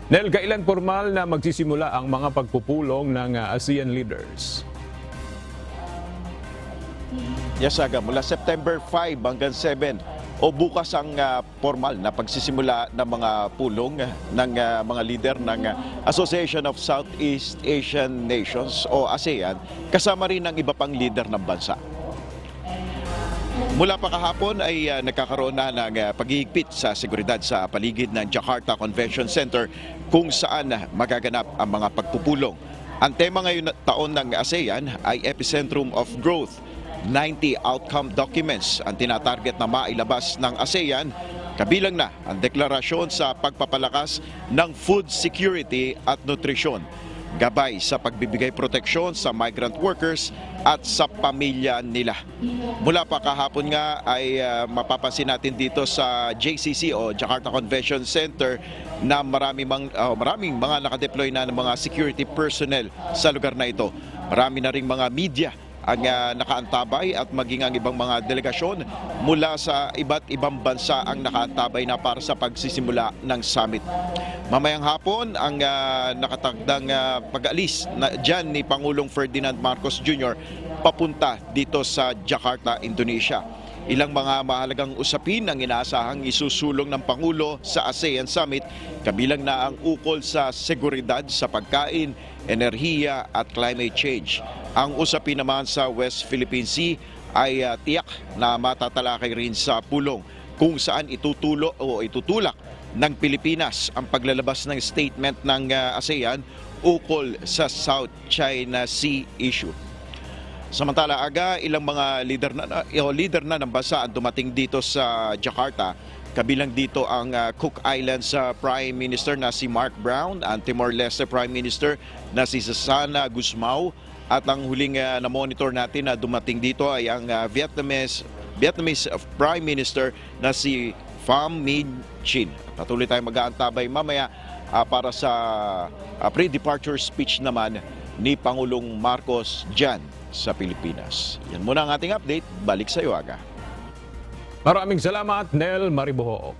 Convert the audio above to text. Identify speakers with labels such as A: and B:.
A: Nel, kailan formal na magsisimula ang mga pagpupulong ng ASEAN leaders?
B: Yes, Aga, mula September 5 hanggang 7 o bukas ang formal na pagsisimula ng mga pulong ng mga leader ng Association of Southeast Asian Nations o ASEAN, kasama rin ang iba pang leader ng bansa. Mula pa kahapon ay nagkakaroon na ng paghihigpit sa seguridad sa paligid ng Jakarta Convention Center kung saan magaganap ang mga pagpupulong. Ang tema ngayon taon ng ASEAN ay Epicentrum of Growth. 90 outcome documents ang tinatarget na mailabas ng ASEAN, kabilang na ang deklarasyon sa pagpapalakas ng food security at nutrisyon, gabay sa pagbibigay proteksyon sa migrant workers at sa pamilya nila. Mula pa kahapon nga ay mapapansin natin dito sa JCC o Jakarta Convention Center na maraming mga nakadeploy na ng mga security personnel sa lugar na ito. Marami na ring mga media ang nakaantabay at maging ang ibang mga delegasyon mula sa iba't ibang bansa ang nakaantabay na para sa pagsisimula ng summit. Mamayang hapon ang nakatagdang pag-alis dyan ni Pangulong Ferdinand Marcos Jr. papunta dito sa Jakarta, Indonesia. Ilang mga mahalagang usapin ang inaasahang isusulong ng Pangulo sa ASEAN Summit, kabilang na ang ukol sa seguridad sa pagkain, enerhiya at climate change. Ang usapin naman sa West Philippine Sea ay tiyak na matatalakay rin sa pulong kung saan itutulak ng Pilipinas ang paglalabas ng statement ng ASEAN ukol sa South China Sea issue. Samantala, Aga, ilang mga leader na ng bansa ang dumating dito sa Jakarta. Kabilang dito ang Cook Islands Prime Minister na si Mark Brown, ang Timor-Leste Prime Minister na si Susana Gusmao, at ang huling na-monitor natin na dumating dito ay ang Vietnamese Prime Minister na si Pham Minh Chinh. Patuloy tayong mag-aantabay mamaya para sa pre-departure speech naman ni Pangulong Marcos dyan sa Pilipinas. Yan muna ang ating update. Balik sa iyo, Aga.
A: Maraming salamat, Nel Mariboho.